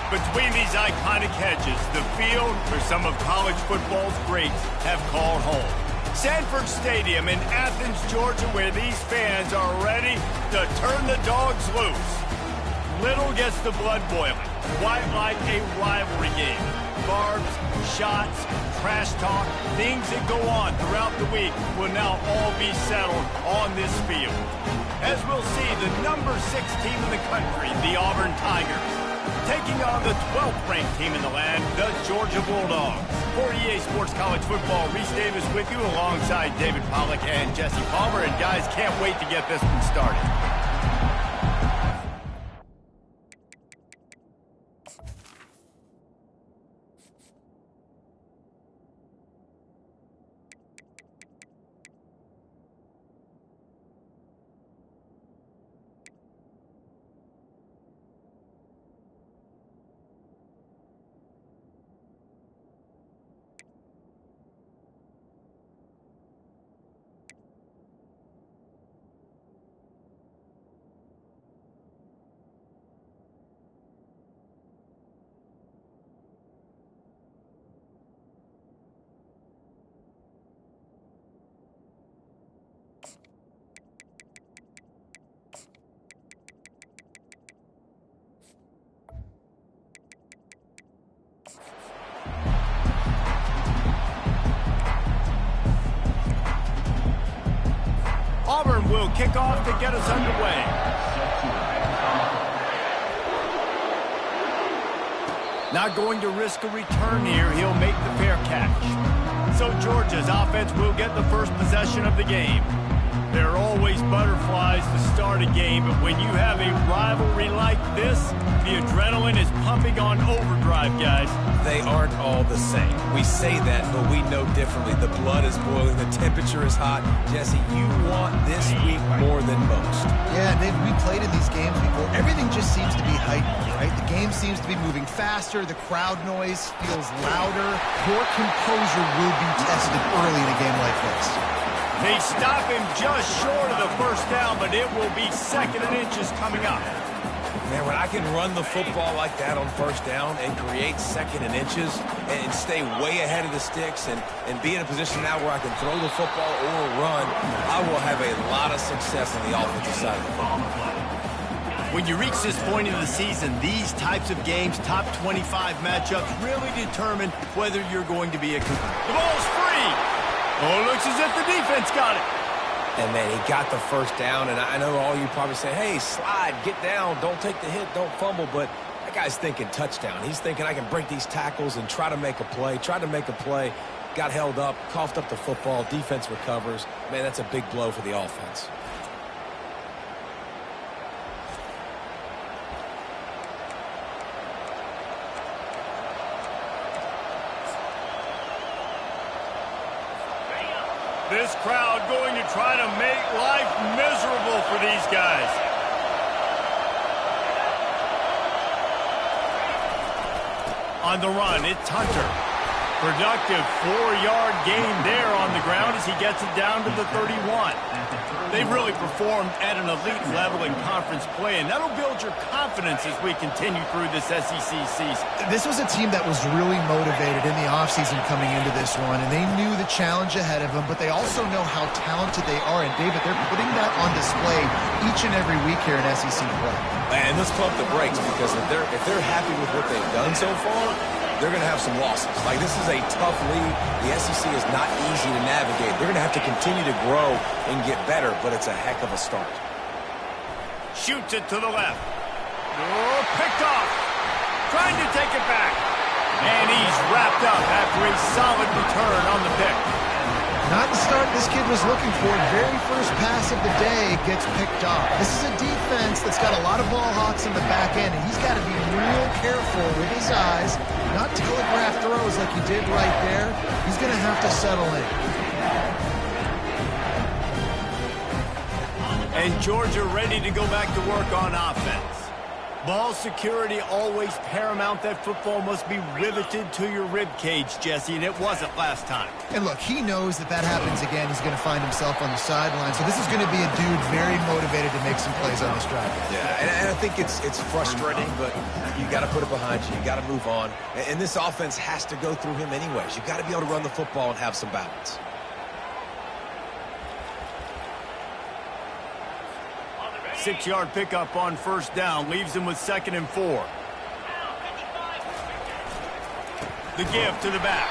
Between these iconic hedges, the field where some of college football's greats have called home. Sanford Stadium in Athens, Georgia, where these fans are ready to turn the dogs loose. Little gets the blood boiling, quite like a rivalry game. Barbs, shots, trash talk, things that go on throughout the week will now all be settled on this field. As we'll see, the number 6 team in the country, the Auburn Tigers, taking on the 12th ranked team in the land, the Georgia Bulldogs. For EA Sports College Football, Reese Davis with you alongside David Pollack and Jesse Palmer. And guys, can't wait to get this one started. Auburn will kick off to get us underway. Not going to risk a return here. He'll make the fair catch. So Georgia's offense will get the first possession of the game. There are always butterflies to start a game, but when you have a rivalry like this, the adrenaline is pumping on overdrive, guys. They aren't all the same. We say that, but we know differently. The blood is boiling. The temperature is hot. Jesse, you want this week more than most. Yeah, Dave, we played in these games before. Everything just seems to be heightened, right? The game seems to be moving faster. The crowd noise feels louder. Your composure will be tested early in a game like this. They stop him just short of the first down, but it will be 2nd and inches coming up. Man, when I can run the football like that on first down and create 2nd and inches and stay way ahead of the sticks and be in a position now where I can throw the football or run, I will have a lot of success on the offensive side of the ball. When you reach this point in the season, these types of games, top 25 matchups, really determine whether you're going to be a competitor. The ball's free! Oh, looks as if the defense got it. And, man, he got the first down, and I know all you probably say, hey, slide, get down, don't take the hit, don't fumble, but that guy's thinking touchdown. He's thinking I can break these tackles and try to make a play, got held up, coughed up the football, defense recovers. Man, that's a big blow for the offense. This crowd going to try to make life miserable for these guys. On the run, it's Hunter. Productive 4-yard gain there on the ground as he gets it down to the 31. They've really performed at an elite level in conference play, and that'll build your confidence as we continue through this SEC season. This was a team that was really motivated in the offseason coming into this one, and they knew the challenge ahead of them, but they also know how talented they are. And, David, they're putting that on display each and every week here in SEC play. And let's pump the brakes, because if they're happy with what they've done so far, they're going to have some losses. Like, this is a tough league. The SEC is not easy to navigate. They're going to have to continue to grow and get better, but it's a heck of a start. Shoots it to the left. Oh, picked off. Trying to take it back. And he's wrapped up after a solid return on the pick. Not the start this kid was looking for. Very first pass of the day gets picked off. This is a defense that's got a lot of ball hawks in the back end, and he's got to be real careful with his eyes, not telegraph throws like he did right there. He's going to have to settle in. And Georgia ready to go back to work on offense. Ball security always paramount. That football must be riveted to your rib cage, Jesse, and it wasn't last time. And look, he knows that happens again, he's going to find himself on the sideline. So this is going to be a dude very motivated to make some plays on this drive. Yeah, and I think it's frustrating, but you got to put it behind you. You got to move on. And this offense has to go through him anyways. You got to be able to run the football and have some balance. Six-yard pickup on first down. Leaves him with 2nd and 4. The give to the back.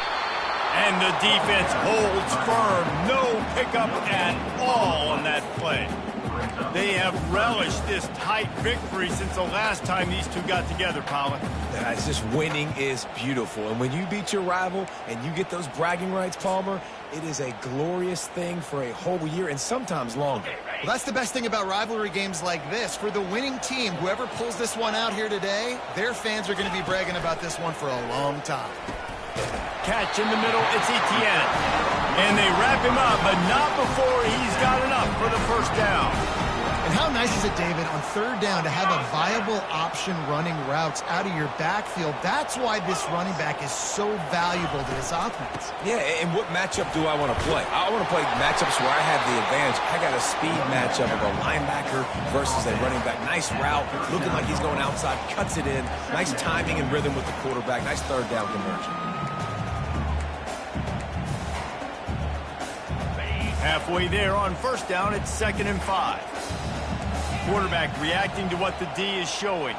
And the defense holds firm. No pickup at all on that play. They have relished this tight victory since the last time these two got together, Pollard. Yeah, it's just winning is beautiful. And when you beat your rival and you get those bragging rights, Palmer, it is a glorious thing for a whole year and sometimes longer. Well, that's the best thing about rivalry games like this. For the winning team, whoever pulls this one out here today, their fans are going to be bragging about this one for a long time. Catch in the middle, it's Etienne. And they wrap him up, but not before he's got enough for the first down. And how nice is it, David, on third down to have a viable option running routes out of your backfield? That's why this running back is so valuable to this offense. Yeah, and what matchup do I want to play? I want to play matchups where I have the advantage. I got a speed matchup of a linebacker versus a running back. Nice route, looking like he's going outside, cuts it in. Nice timing and rhythm with the quarterback. Nice third down conversion. Halfway there on first down, it's 2nd and 5. Quarterback reacting to what the D is showing.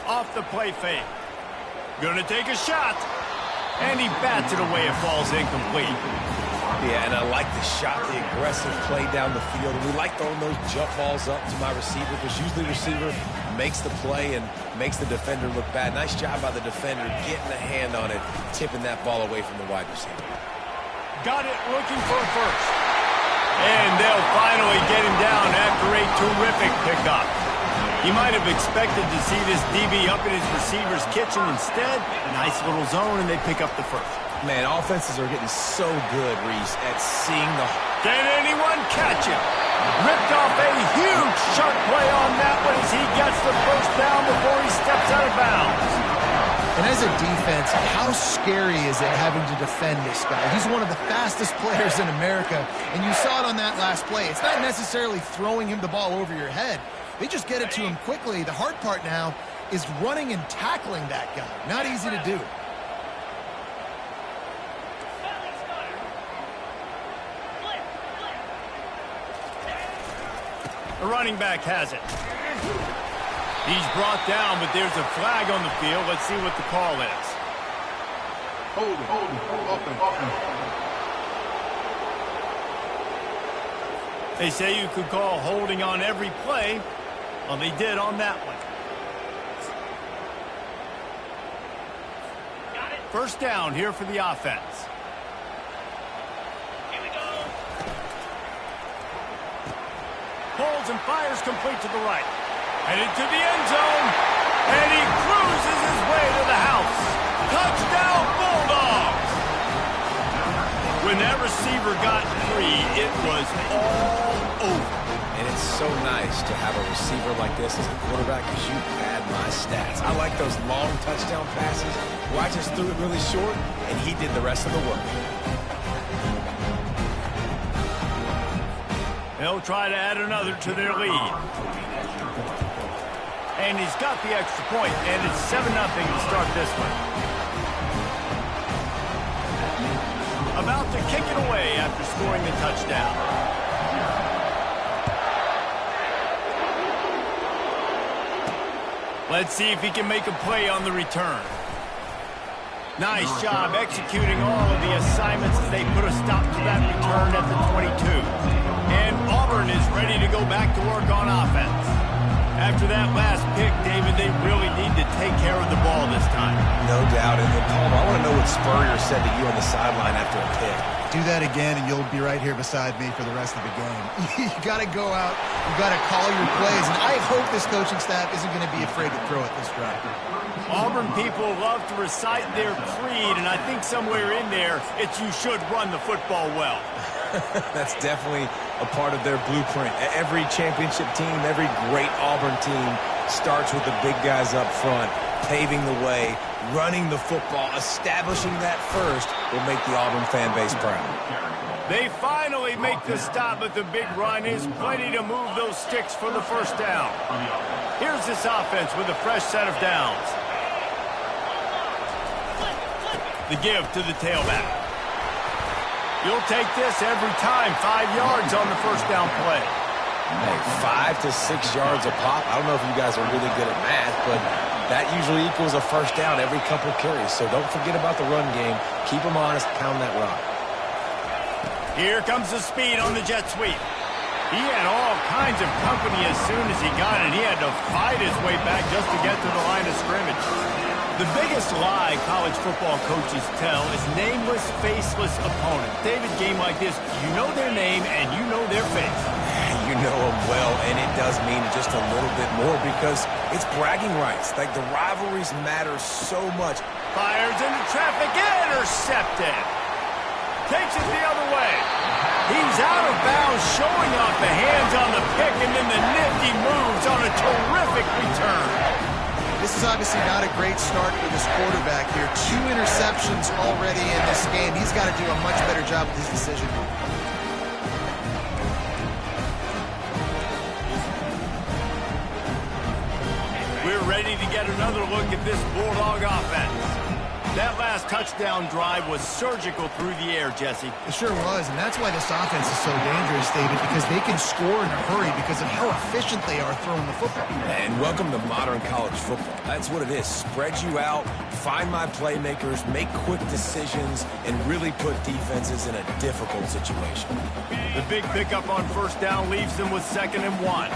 Off the play fake. Gonna take a shot. And he bats it away. It falls incomplete. Yeah, and I like the shot, the aggressive play down the field. And we like throwing those jump balls up to my receiver because usually the receiver makes the play and makes the defender look bad. Nice job by the defender getting a hand on it, tipping that ball away from the wide receiver. Got it, looking for a first. And they'll finally get him down after a terrific pickup. He might have expected to see this DB up in his receiver's kitchen. Instead, nice little zone, and they pick up the first. Man, offenses are getting so good, Reese, at seeing the... Can anyone catch him? Ripped off a huge sharp play on that one as he gets the first down before he steps out of bounds. And as a defense, how scary is it having to defend this guy? He's one of the fastest players in America, and you saw it on that last play. It's not necessarily throwing him the ball over your head. They just get it to him quickly. The hard part now is running and tackling that guy. Not easy to do. The running back has it. He's brought down, but there's a flag on the field. Let's see what the call is. They say you could call holding on every play. Well, they did on that one. First down here for the offense. Here we go. Pulls and fires complete to the right. Headed to the end zone, and he cruises his way to the house. Touchdown, Bulldogs! When that receiver got free, it was all over. And it's so nice to have a receiver like this as a quarterback because you pad my stats. I like those long touchdown passes where I just threw it really short, and he did the rest of the work. They'll try to add another to their lead. And he's got the extra point, and it's 7-0 to start this one. About to kick it away after scoring the touchdown. Let's see if he can make a play on the return. Nice job executing all of the assignments as they put a stop to that return at the 22. And Auburn is ready to go back to work on offense. After that last pick, David, they really need to take care of the ball this time. No doubt. And Palmer, I want to know what Spurrier said to you on the sideline after a pick. Do that again, and you'll be right here beside me for the rest of the game. You got to go out. You got to call your plays. And I hope this coaching staff isn't going to be afraid to throw it this drive. Auburn people love to recite their creed, and I think somewhere in there, it's you should run the football well. That's definitely a part of their blueprint. Every championship team, every great Auburn team starts with the big guys up front, paving the way, running the football, establishing that first will make the Auburn fan base proud. They finally make the stop, but the big run is plenty to move those sticks for the first down. Here's this offense with a fresh set of downs. The give to the tailback. You'll take this every time. 5 yards on the first down play. Hey, 5 to 6 yards a pop. I don't know if you guys are really good at math, but that usually equals a first down every couple carries. So don't forget about the run game. Keep them honest. Pound that rock. Here comes the speed on the jet sweep. He had all kinds of company as soon as he got it. He had to fight his way back just to get to the line of scrimmage. The biggest lie college football coaches tell is nameless, faceless opponents. David, game like this, you know their name and you know their face. You know them well, and it does mean just a little bit more because it's bragging rights. Like, the rivalries matter so much. Fires into traffic, intercepted. Takes it the other way. He's out of bounds, showing off the hands on the pick, and then the nifty moves on a terrific return. This is obviously not a great start for this quarterback here. 2 interceptions already in this game. He's got to do a much better job with his decision. We're ready to get another look at this Bulldog offense. That last touchdown drive was surgical through the air, Jesse. It sure was, and that's why this offense is so dangerous, David, because they can score in a hurry because of how efficient they are throwing the football. And welcome to modern college football. That's what it is. Spread you out, find my playmakers, make quick decisions, and really put defenses in a difficult situation. The big pickup on first down leaves them with 2nd and 1.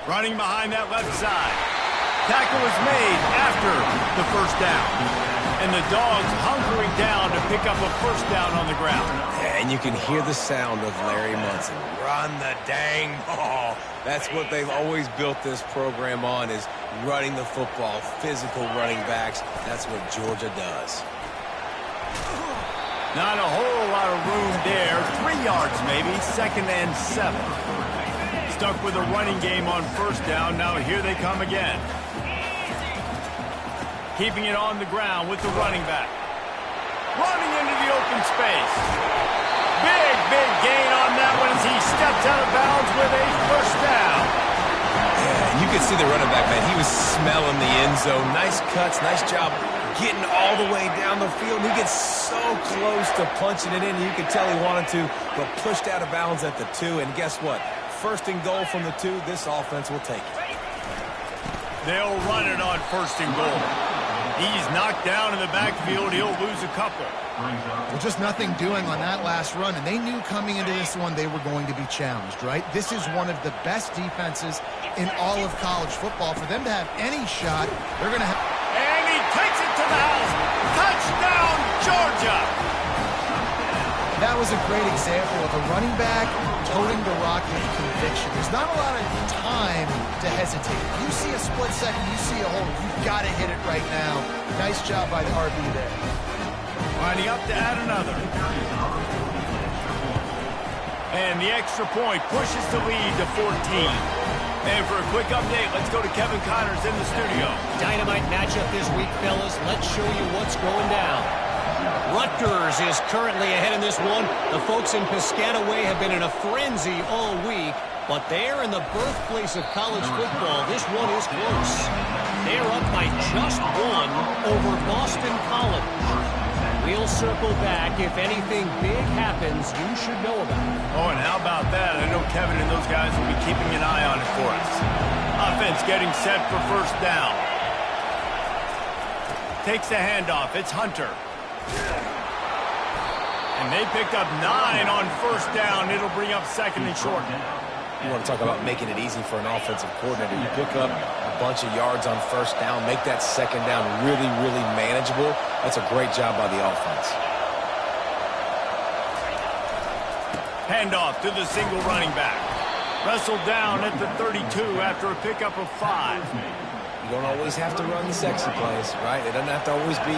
Running behind that left side. Tackle is made after the first down. And the Dogs hunkering down to pick up a first down on the ground. And you can hear the sound of Larry Munson. Run the dang ball. That's what they've always built this program on, is running the football, physical running backs. That's what Georgia does. Not a whole lot of room there. 3 yards maybe, 2nd and 7. Stuck with a running game on first down. Now here they come again. Keeping it on the ground with the running back. Running into the open space. Big gain on that one as he steps out of bounds with a first down. Yeah, and you could see the running back, man. He was smelling the end zone. Nice cuts, nice job getting all the way down the field. He gets so close to punching it in. You could tell he wanted to, but pushed out of bounds at the 2. And guess what? 1st and goal from the 2, this offense will take it. They'll run it on 1st and goal. He's knocked down in the backfield. He'll lose a couple. Well, just nothing doing on that last run, and they knew coming into this one they were going to be challenged, right? This is one of the best defenses in all of college football. For them to have any shot, they're going to have... And he takes it to the house. Touchdown, Georgia! That was a great example of a running back toting the rock with conviction. There's not a lot of time to hesitate. You see a split second, you see a hole, you've got to hit it right now. Nice job by the RB there. Lining up to add another. And the extra point pushes the lead to 14. And for a quick update, let's go to Kevin Connors in the studio. Dynamite matchup this week, fellas. Let's show you what's going down. Rutgers is currently ahead in this one. The folks in Piscataway have been in a frenzy all week, but they're in the birthplace of college football. This one is close. They're up by just 1 over Boston College. We'll circle back. If anything big happens, you should know about it. Oh, and how about that? I know Kevin and those guys will be keeping an eye on it for us. Offense getting set for first down. Takes the handoff. It's Hunter. And they picked up 9 on first down. It'll bring up 2nd and short. You want to talk about making it easy for an offensive coordinator. You pick up a bunch of yards on first down, make that 2nd down really manageable. That's a great job by the offense. Handoff to the single running back. Wrestled down at the 32 after a pickup of 5. You don't always have to run the sexy plays, right? It doesn't have to always be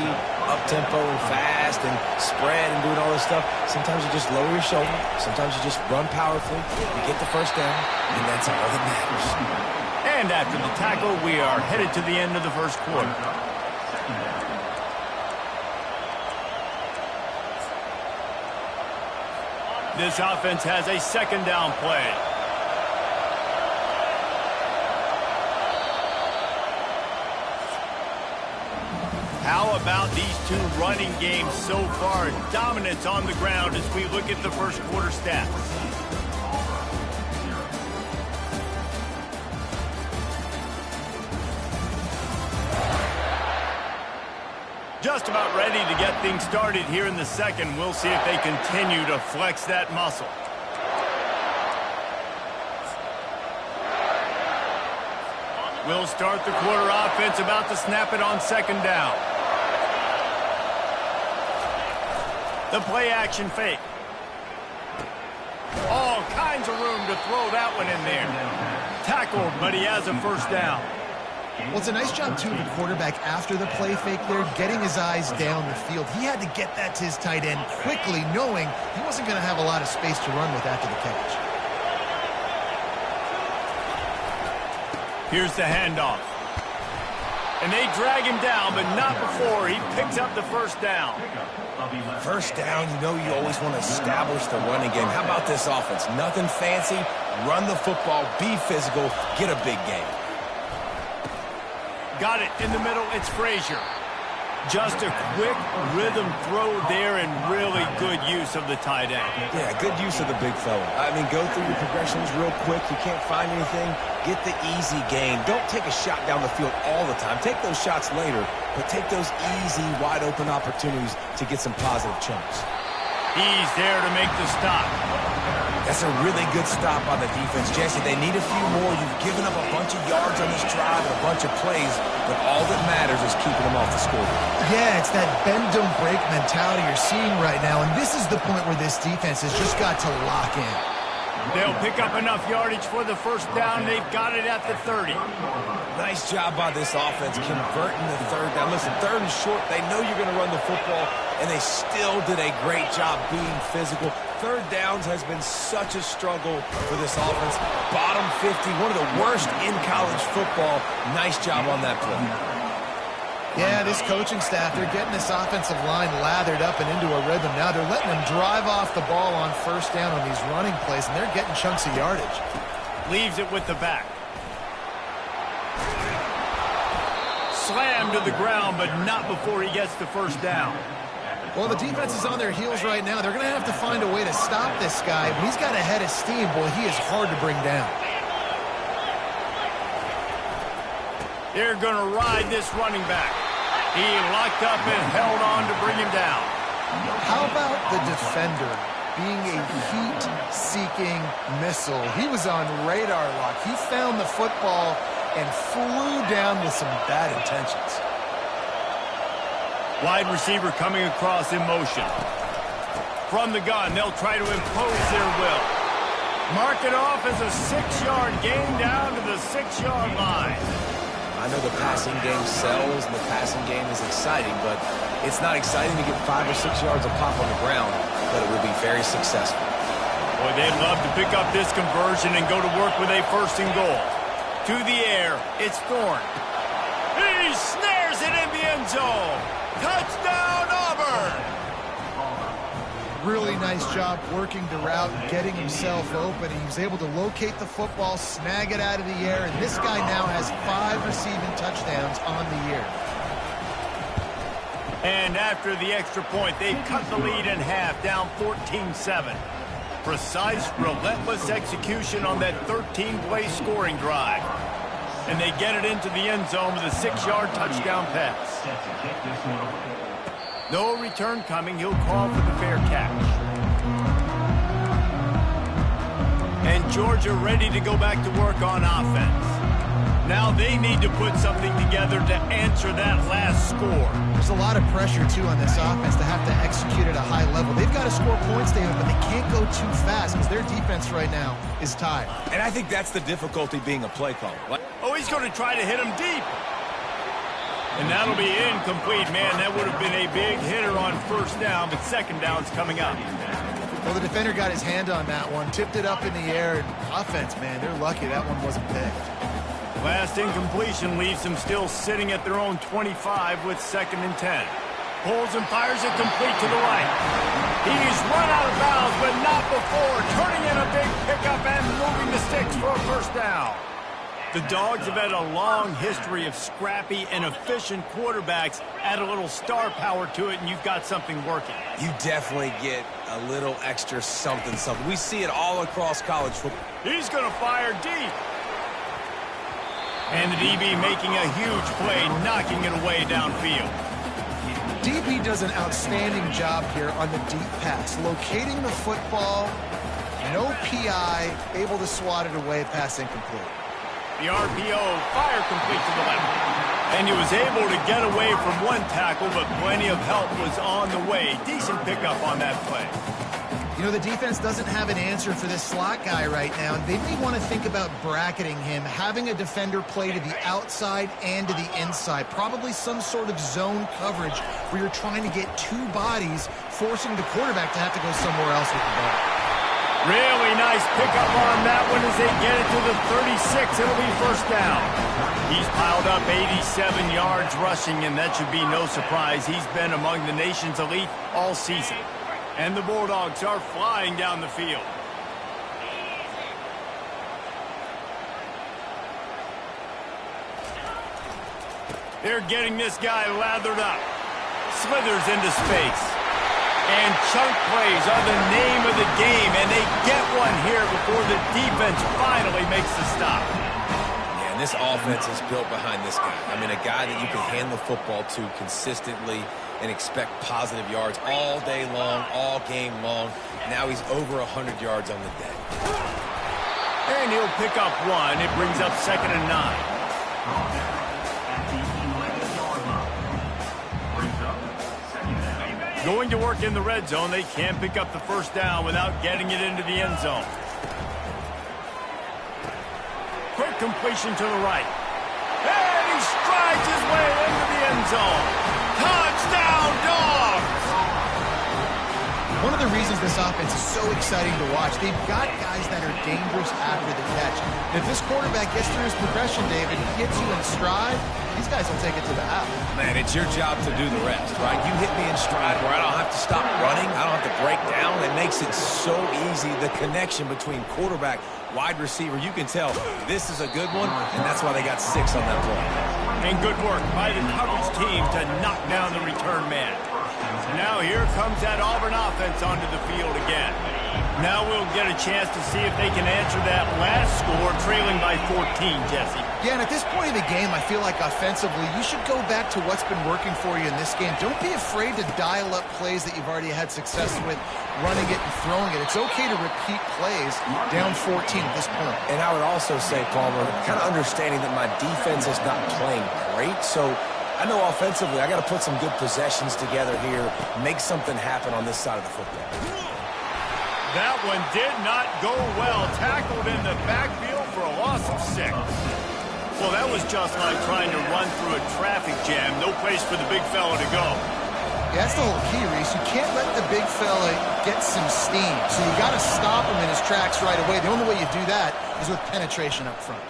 up-tempo and fast and spread and doing all this stuff. Sometimes you just lower your shoulder. Sometimes you just run powerfully. You get the first down, and that's all that matters. And after the tackle, we are headed to the end of the first quarter. This offense has a second down play. How about these two running games so far? Dominance on the ground as we look at the first quarter stats. Just about ready to get things started here in the second. We'll see if they continue to flex that muscle. We'll start the quarter offense, about to snap it on second down. The play action fake. All kinds of room to throw that one in there. Tackled, but he has a first down. Well, it's a nice job, too, of the quarterback after the play fake there, getting his eyes down the field. He had to get that to his tight end quickly, knowing he wasn't going to have a lot of space to run with after the catch. Here's the handoff. And they drag him down, but not before he picks up the first down. First down, you know you always want to establish the running game. How about this offense? Nothing fancy. Run the football, be physical, get a big game. Got it in the middle. It's Frazier. Just a quick rhythm throw there and really good use of the tight end. Yeah, good use of the big fella. I mean, go through your progressions real quick. You can't find anything. Get the easy gain. Don't take a shot down the field all the time. Take those shots later, but take those easy, wide-open opportunities to get some positive chunks. He's there to make the stop. That's a really good stop by the defense. Jesse, they need a few more. You've given up a bunch of yards on this drive and a bunch of plays, but all that matters is keeping them off the scoreboard. Yeah, it's that bend-don't-break mentality you're seeing right now, and this is the point where this defense has just got to lock in. They'll pick up enough yardage for the first down. They've got it at the 30. Nice job by this offense converting the third down. Listen, third and short, they know you're going to run the football, and they still did a great job being physical. Third downs has been such a struggle for this offense. Bottom 50, one of the worst in college football. Nice job on that play. Yeah, this coaching staff, they're getting this offensive line lathered up and into a rhythm now. They're letting them drive off the ball on first down on these running plays, and they're getting chunks of yardage. Leaves it with the back. Slammed to the ground, but not before he gets the first down. Well, the defense is on their heels right now. They're going to have to find a way to stop this guy. But he's got a head of steam. Boy, he is hard to bring down. They're going to ride this running back. He locked up and held on to bring him down. How about the defender being a heat-seeking missile? He was on radar lock. He found the football and flew down with some bad intentions. Wide receiver coming across in motion. From the gun, they'll try to impose their will. Mark it off as a 6-yard gain down to the 6-yard line. I know the passing game sells and the passing game is exciting, but it's not exciting to get 5 or 6 yards of pop on the ground, but it will be very successful. Boy, they'd love to pick up this conversion and go to work with a first and goal. To the air, it's Thorne. He snares it in the end zone. Touchdown, Auburn! Really nice job working the route and getting himself open. He was able to locate the football, snag it out of the air, and this guy now has 5 receiving touchdowns on the year. And after the extra point, they've cut the lead in half, down 14-7. Precise, relentless execution on that 13-play scoring drive. And they get it into the end zone with a 6-yard touchdown pass. No return coming. He'll call for the fair catch. And Georgia ready to go back to work on offense. Now they need to put something together to answer that last score. There's a lot of pressure, too, on this offense to have to execute at a high level. They've got to score points, David, but they can't go too fast because their defense right now is tired. And I think that's the difficulty being a play caller. Oh, he's going to try to hit him deep. And that'll be incomplete, man. That would have been a big hitter on first down, but second down's coming up. Well, the defender got his hand on that one, tipped it up in the air. Offense, man, they're lucky that one wasn't picked. Last incompletion leaves them still sitting at their own 25 with 2nd and 10. Pulls and fires it complete to the right. He's run out of bounds, but not before. Turning in a big pickup and moving the sticks for a first down. The Dogs have had a long history of scrappy and efficient quarterbacks. Add a little star power to it, and you've got something working. You definitely get a little extra something. We see it all across college football. He's going to fire deep. And the DB making a huge play, knocking it away downfield. DB does an outstanding job here on the deep pass, locating the football, no PI, able to swat it away, pass incomplete. The RPO, fire complete to the left. And he was able to get away from one tackle, but plenty of help was on the way. Decent pickup on that play. You know, the defense doesn't have an answer for this slot guy right now. They may want to think about bracketing him, having a defender play to the outside and to the inside. Probably some sort of zone coverage where you're trying to get two bodies, forcing the quarterback to have to go somewhere else with the ball. Really nice pickup on that one as they get it to the 36. It'll be first down. He's piled up 87 yards rushing, and that should be no surprise. He's been among the nation's elite all season. And the Bulldogs are flying down the field. They're getting this guy lathered up. Slithers into space. And chunk plays are the name of the game, and they get one here before the defense finally makes the stop. Yeah, and this offense is built behind this guy. I mean, a guy that you can hand the football to consistently and expect positive yards all day long, all game long. Now he's over 100 yards on the day. And he'll pick up one. It brings up 2nd and 9. Going to work in the red zone. They can't pick up the first down without getting it into the end zone. Quick completion to the right. And he strides his way into the end zone. Touchdown, Dogs! One of the reasons this offense is so exciting to watch, they've got guys that are dangerous after the catch. And if this quarterback gets through his progression, David, he gets you in stride, these guys will take it to the house. Man, it's your job to do the rest, right? You hit me in stride where I don't have to stop running. I don't have to break down. It makes it so easy. The connection between quarterback, wide receiver, you can tell this is a good one, and that's why they got 6 on that play. And good work by the coverage team to knock down the return man. Now here comes that Auburn offense onto the field again. Now we'll get a chance to see if they can answer that last score, trailing by 14, Jesse. Yeah, and at this point of the game, I feel like offensively, you should go back to what's been working for you in this game. Don't be afraid to dial up plays that you've already had success with, running it and throwing it. It's okay to repeat plays down 14 at this point. And I would also say, Palmer, kind of understanding that my defense is not playing great, so I know offensively I got to put some good possessions together here, make something happen on this side of the football. That one did not go well. Tackled in the backfield for a loss of 6. Well, that was just like trying to run through a traffic jam. No place for the big fella to go. Yeah, that's the whole key, Reese. You can't let the big fella get some steam. So you got to stop him in his tracks right away. The only way you do that is with penetration up front.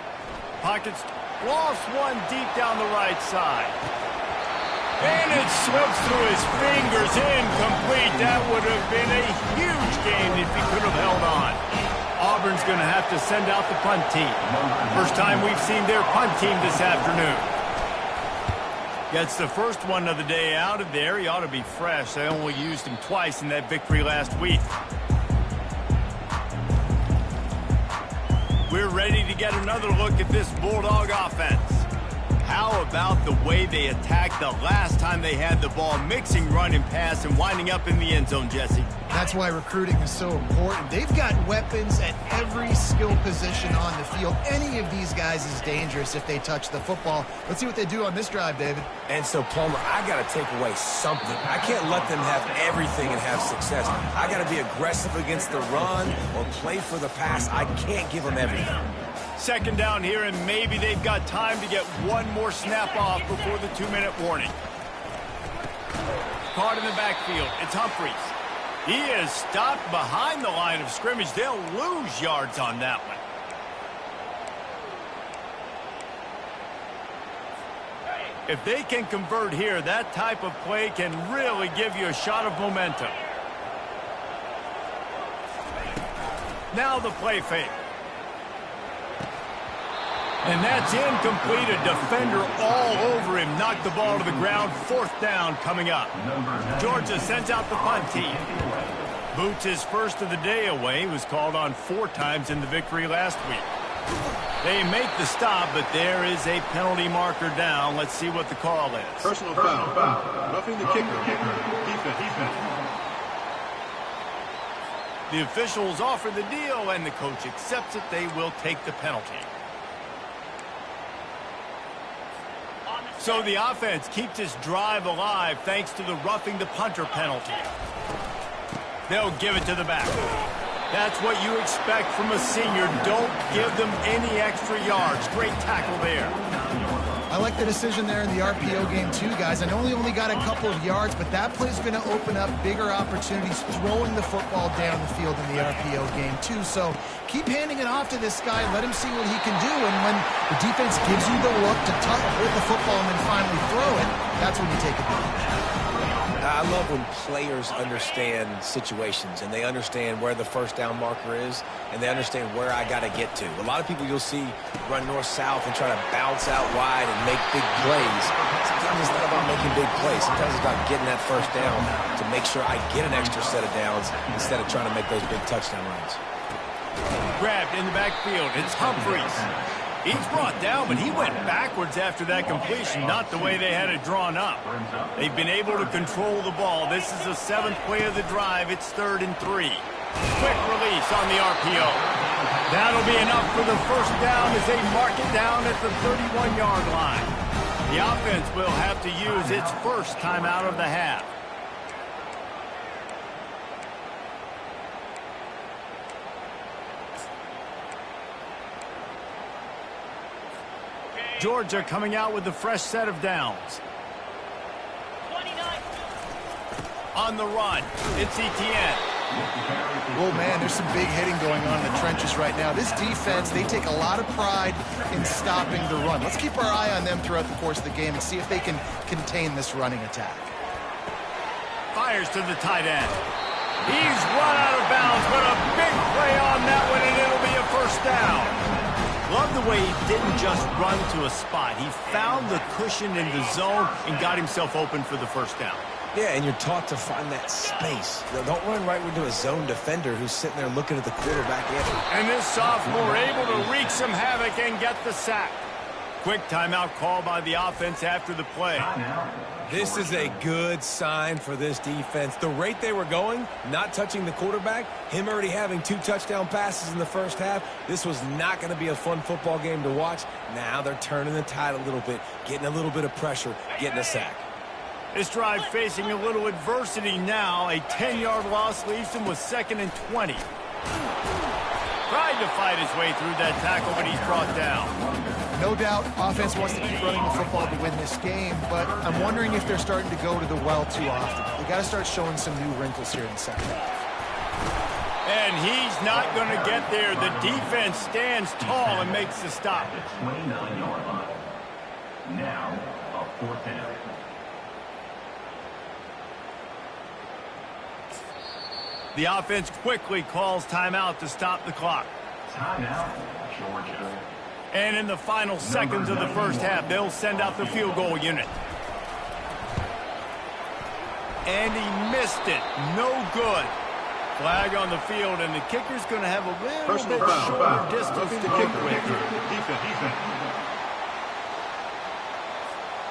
Pockets lost one deep down the right side. And it slips through his fingers, incomplete. That would have been a huge gain if he could have held on. Auburn's going to have to send out the punt team. First time we've seen their punt team this afternoon. Gets the first one of the day out of there. He ought to be fresh. They only used him twice in that victory last week. We're ready to get another look at this Bulldog offense. How about the way they attacked the last time they had the ball, mixing run and pass and winding up in the end zone, Jesse? That's why recruiting is so important. They've got weapons at every skill position on the field. Any of these guys is dangerous if they touch the football. Let's see what they do on this drive, David. And so, Palmer, I got to take away something. I can't let them have everything and have success. I got to be aggressive against the run or play for the pass. I can't give them everything. Second down here, and maybe they've got time to get one more snap off before the 2-minute warning. Caught in the backfield. It's Humphries. He is stopped behind the line of scrimmage. They'll lose yards on that one. If they can convert here, that type of play can really give you a shot of momentum. Now the play fake. And that's incomplete. A defender all over him. Knocked the ball to the ground. Fourth down coming up. Georgia sends out the punt team. Boots his first of the day away. He was called on 4 times in the victory last week. They make the stop, but there is a penalty marker down. Let's see what the call is. Personal foul. Roughing the kicker. Defense. The officials offer the deal, and the coach accepts it. They will take the penalty. So the offense keeps this drive alive thanks to the roughing the punter penalty. They'll give it to the back. That's what you expect from a senior. Don't give them any extra yards. Great tackle there. I like the decision there in the RPO game too, guys. I know he only got a couple of yards, but that play's going to open up bigger opportunities throwing the football down the field in the RPO game too. So keep handing it off to this guy. Let him see what he can do. And when the defense gives you the look to hold the football and then finally throw it, that's when you take it. I love when players understand situations and they understand where the first down marker is and they understand where I got to get to. A lot of people you'll see run north-south and try to bounce out wide and make big plays. Sometimes it's not about making big plays. Sometimes it's about getting that first down to make sure I get an extra set of downs instead of trying to make those big touchdown runs. Grabbed in the backfield. It's Humphries. He's brought down, but he went backwards after that completion, not the way they had it drawn up. They've been able to control the ball. This is the 7th play of the drive. It's 3rd and 3. Quick release on the RPO. That'll be enough for the first down as they mark it down at the 31-yard line. The offense will have to use its first timeout of the half. Georgia coming out with a fresh set of downs. 29. On the run, it's Etienne. Oh, man, there's some big hitting going on in the trenches right now. This defense, they take a lot of pride in stopping the run. Let's keep our eye on them throughout the course of the game and see if they can contain this running attack. Fires to the tight end. He's run out of bounds, but a big play on that one, and it'll be a first down. Love the way he didn't just run to a spot. He found the cushion in the zone and got himself open for the first down. Yeah, and you're taught to find that space. Don't run right into a zone defender who's sitting there looking at the quarterback. And this sophomore able to wreak some havoc and get the sack. Quick timeout call by the offense after the play. This is a good sign for this defense. The rate they were going, not touching the quarterback, him already having 2 touchdown passes in the first half, this was not going to be a fun football game to watch. Now they're turning the tide a little bit, getting a little bit of pressure, getting a sack. This drive facing a little adversity now. A 10-yard loss leaves him with 2nd and 20. Tried to fight his way through that tackle, but he's brought down. No doubt, offense wants to keep running the football to win this game, but I'm wondering if they're starting to go to the well too often. They got to start showing some new wrinkles here in the second half. And he's not going to get there. The defense stands tall and makes the stop. 29-yard line. Now, a 4th down. The offense quickly calls timeout to stop the clock. Timeout, Georgia. And in the final seconds of the first half, they'll send out the field goal unit. And he missed it. No good. Flag on the field, and the kicker's going to have a little bit shorter distance to kick with.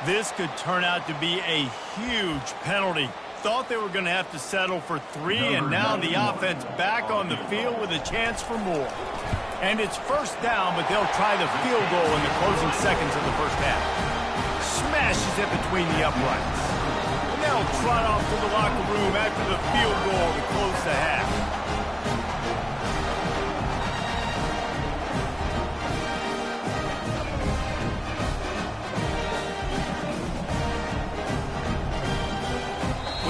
This could turn out to be a huge penalty. Thought they were going to have to settle for 3, and now the offense back on the field with a chance for more. And it's first down, but they'll try the field goal in the closing seconds of the first half. Smashes it between the uprights. And they'll trot off to the locker room after the field goal to close the half.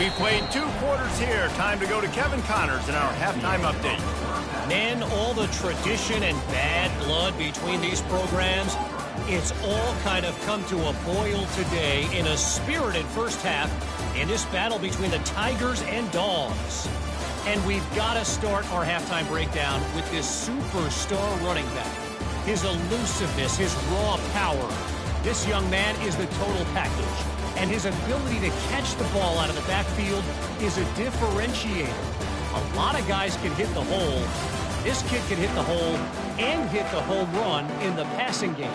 We played 2 quarters here. Time to go to Kevin Connors in our halftime update. Man, all the tradition and bad blood between these programs, it's all kind of come to a boil today in a spirited first half in this battle between the Tigers and Dogs. And we've got to start our halftime breakdown with this superstar running back. His elusiveness, his raw power. This young man is the total package. And his ability to catch the ball out of the backfield is a differentiator. A lot of guys can hit the hole. This kid can hit the hole and hit the home run in the passing game.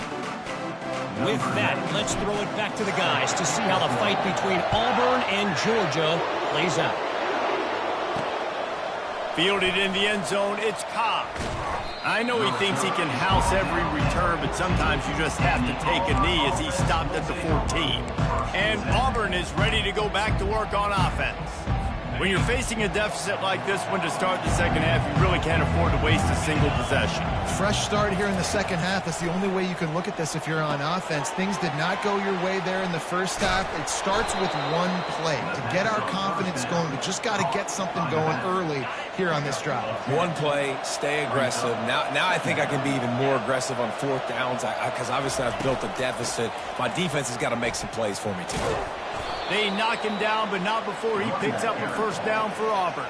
With that, let's throw it back to the guys to see how the fight between Auburn and Georgia plays out. Fielded in the end zone, it's Cobb. I know he thinks he can house every return, but sometimes you just have to take a knee as he stopped at the 14. And Auburn is ready to go back to work on offense. When you're facing a deficit like this one to start the second half, you really can't afford to waste a single possession. Fresh start here in the second half. That's the only way you can look at this if you're on offense. Things did not go your way there in the first half. It starts with one play. To get our confidence going, we just got to get something going early here on this drive. One play, stay aggressive. Now I think I can be even more aggressive on 4th downs because obviously I've built a deficit. My defense has got to make some plays for me too. They knock him down, but not before he picks up a first down for Auburn.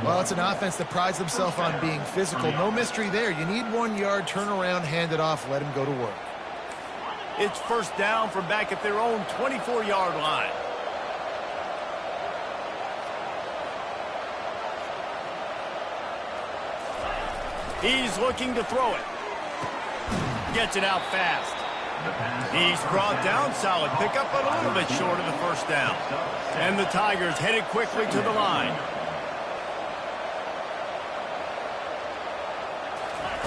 Well, it's an offense that prides themselves on being physical. No mystery there. You need 1 yard, turn around, hand it off, let him go to work. It's first down from back at their own 24-yard line. He's looking to throw it. Gets it out fast. He's brought down, solid pickup, but a little bit short of the first down. And the Tigers headed quickly to the line.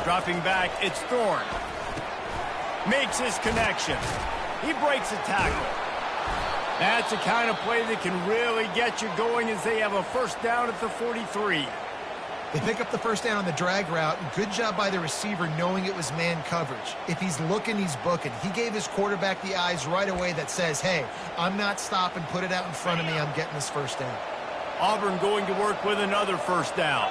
Dropping back, it's Thorne. Makes his connection. He breaks a tackle. That's the kind of play that can really get you going as they have a first down at the 43. They pick up the first down on the drag route. Good job by the receiver knowing it was man coverage. If he's looking, he's booking. He gave his quarterback the eyes right away that says, hey, I'm not stopping. Put it out in front of me. I'm getting this first down. Auburn going to work with another first down.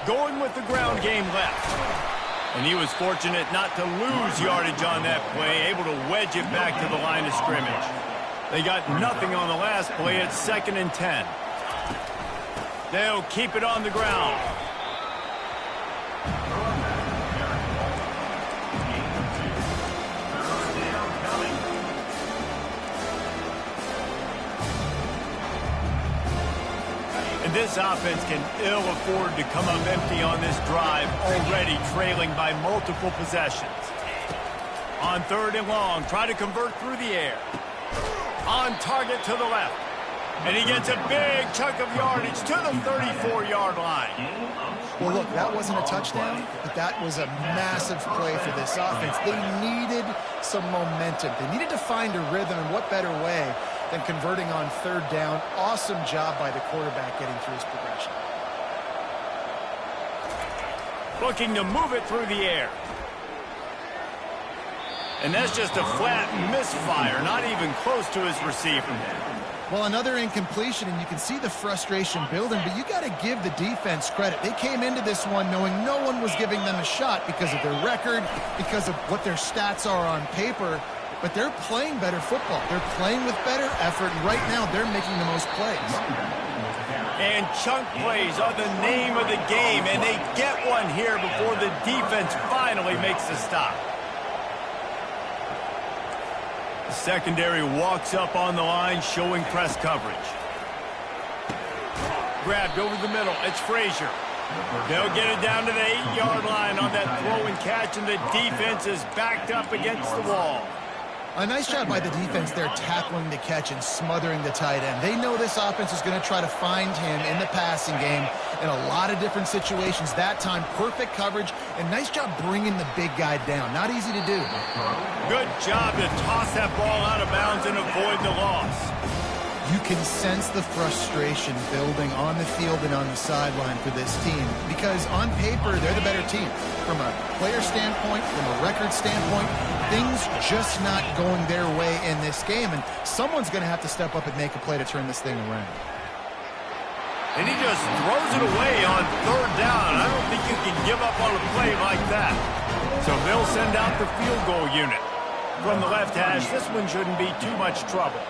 Going with the ground game left. And he was fortunate not to lose yardage on that play, able to wedge it back to the line of scrimmage. They got nothing on the last play. It's 2nd and 10. They'll keep it on the ground. And this offense can ill afford to come up empty on this drive, already trailing by multiple possessions. On 3rd and long, try to convert through the air. On target to the left. And he gets a big chunk of yardage to the 34-yard line. Well, look, that wasn't a touchdown, but that was a massive play for this offense. They needed some momentum. They needed to find a rhythm, and what better way than converting on 3rd down. Awesome job by the quarterback getting through his progression. Looking to move it through the air. And that's just a flat misfire, not even close to his receiver. Well, another incompletion, and you can see the frustration building, but you got to give the defense credit. They came into this one knowing no one was giving them a shot because of their record, because of what their stats are on paper, but they're playing better football. They're playing with better effort, and right now they're making the most plays. And chunk plays are the name of the game, and they get one here before the defense finally makes the stop. The secondary walks up on the line, showing press coverage. Grabbed over the middle. It's Frazier. They'll get it down to the 8-yard line on that throw and catch, and the defense is backed up against the wall. A nice job by the defense there, tackling the catch and smothering the tight end. They know this offense is going to try to find him in the passing game in a lot of different situations. That time, perfect coverage, and nice job bringing the big guy down. Not easy to do. Good job to toss that ball out of bounds and avoid the loss. You can sense the frustration building on the field and on the sideline for this team because on paper, they're the better team. From a player standpoint, from a record standpoint, things just not going their way in this game, and someone's going to have to step up and make a play to turn this thing around. And he just throws it away on third down. I don't think you can give up on a play like that. So they'll send out the field goal unit. From the left hash, this one shouldn't be too much trouble.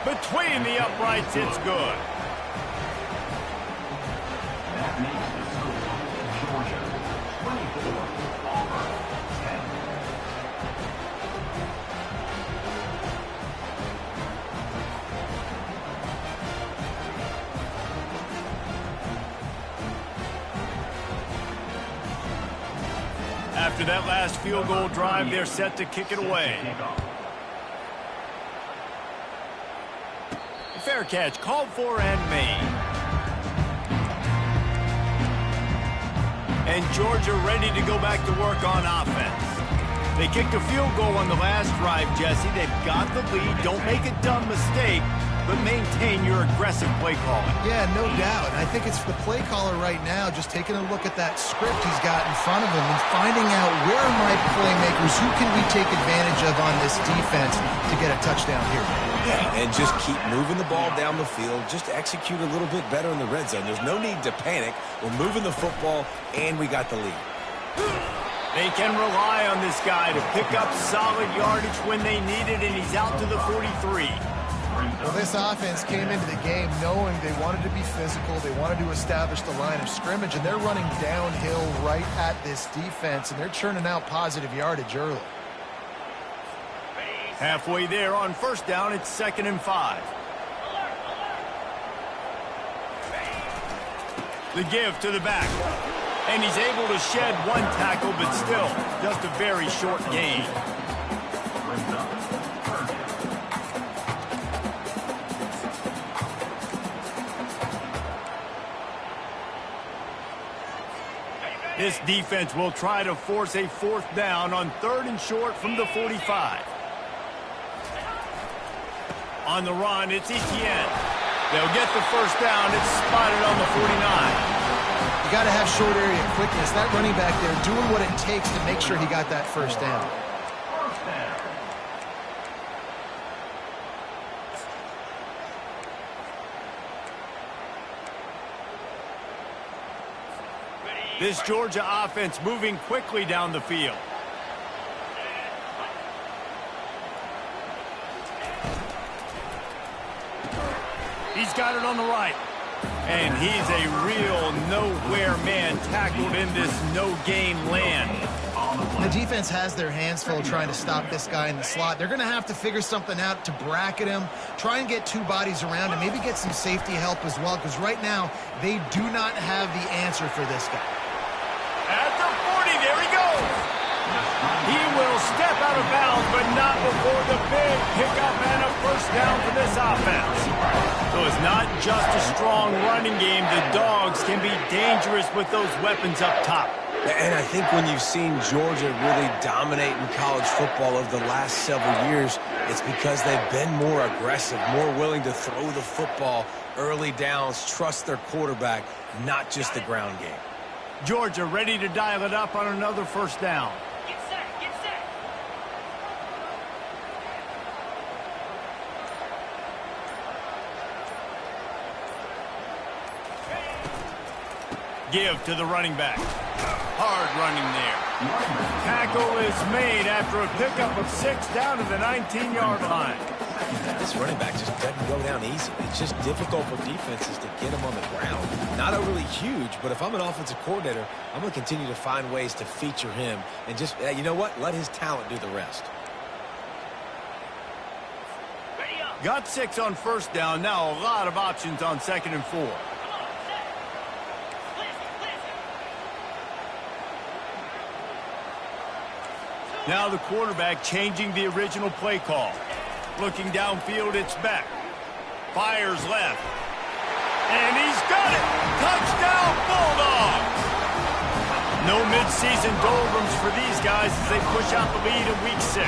Between the uprights, it's good. That makes the score Georgia 24, Auburn 10. After that last field goal drive, they're set to kick it away. Fair catch, called for and made. And Georgia ready to go back to work on offense. They kicked a field goal on the last drive, Jesse. They've got the lead. Don't make a dumb mistake, but maintain your aggressive play calling. Yeah, no doubt. I think it's the play caller right now just taking a look at that script he's got in front of him and finding out where are my playmakers, who can we take advantage of on this defense to get a touchdown here. Yeah, and just keep moving the ball down the field. Just execute a little bit better in the red zone. There's no need to panic. We're moving the football, and we got the lead. They can rely on this guy to pick up solid yardage when they need it, and he's out to the 43. Well, this offense came into the game knowing they wanted to be physical, they wanted to establish the line of scrimmage, and they're running downhill right at this defense, and they're churning out positive yardage early. Halfway there on first down, it's 2nd and 5. The give to the back. And he's able to shed one tackle, but still, just a very short gain. This defense will try to force a 4th down on 3rd and short from the 45. On the run, it's Etienne. They'll get the first down. It's spotted on the 49. You got to have short area quickness. That running back there doing what it takes to make sure he got that first down. This Georgia offense moving quickly down the field. He's got it on the right. And he's a real nowhere man tackled in this no-gain land. The defense has their hands full trying to stop this guy in the slot. They're going to have to figure something out to bracket him, try and get 2 bodies around him, maybe get some safety help as well, because right now they do not have the answer for this guy. At the 40, there he goes. He will step out of bounds, but not before the big pickup and a first down for this offense. So it's not just a strong running game. The Dogs can be dangerous with those weapons up top. And I think when you've seen Georgia really dominate in college football over the last several years, it's because they've been more aggressive, more willing to throw the football early downs, trust their quarterback, not just the ground game. Georgia ready to dial it up on another first down. Get set, get set. Give to the running back. Hard running there. Tackle is made after a pickup of 6 down to the 19-yard line. This running back just doesn't go down easy. It's just difficult for defenses to get him on the ground. Not overly huge, but if I'm an offensive coordinator, I'm going to continue to find ways to feature him and just, you know what, let his talent do the rest. Got 6 on first down. Now a lot of options on 2nd and 4. Now the quarterback changing the original play call. Looking downfield, it's Beck. Fires left. And he's got it! Touchdown, Bulldogs! No midseason doldrums for these guys as they push out the lead in Week 6.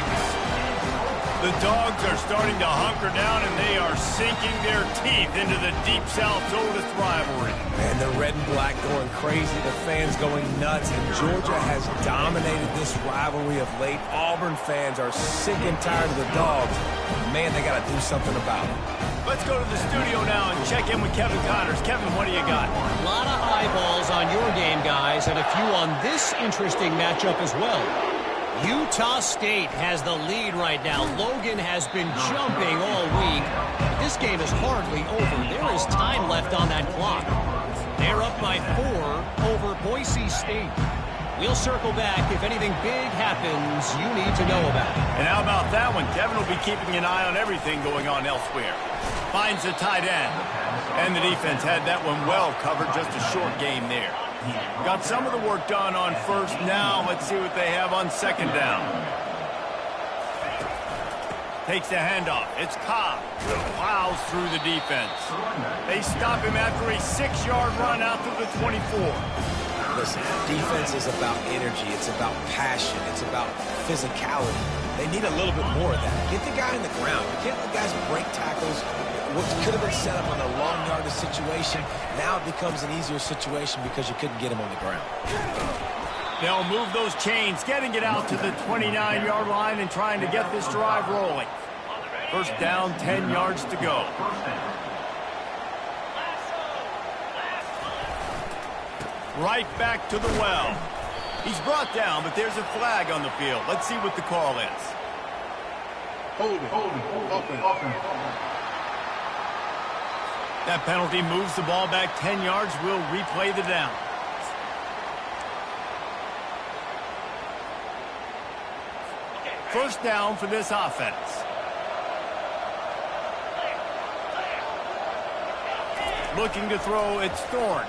The Dogs are starting to hunker down, and they are sinking their teeth into the Deep South's oldest rivalry. Man, the red and black going crazy, the fans going nuts, and Georgia has dominated this rivalry of late. Auburn fans are sick and tired of the Dogs. Man, they got to do something about it. Let's go to the studio now and check in with Kevin Connors. Kevin, what do you got? A lot of eyeballs on your game, guys, and a few on this interesting matchup as well. Utah State has the lead right now. Logan has been jumping all week. But this game is hardly over. There is time left on that clock. They're up by 4 over Boise State. We'll circle back if anything big happens you need to know about. And how about that one? Kevin will be keeping an eye on everything going on elsewhere. Finds the tight end. And the defense had that one well covered. Just a short game there. Got some of the work done on first. Now let's see what they have on second down. Takes the handoff. It's Cobb. Plows through the defense. They stop him after a 6-yard run out to the 24. Listen, defense is about energy. It's about passion. It's about physicality. They need a little bit more of that. Get the guy in the ground. You can't let guys break tackles. What could have been set up on a long yardage situation, now it becomes an easier situation because you couldn't get him on the ground. They'll move those chains, getting it out to the 29-yard line and trying to get this drive rolling. First down, 10 yards to go. Right back to the well. He's brought down, but there's a flag on the field. Let's see what the call is. Holding. Offense. That penalty moves the ball back 10 yards. We'll replay the down. First down for this offense. Looking to throw, it's Thorne.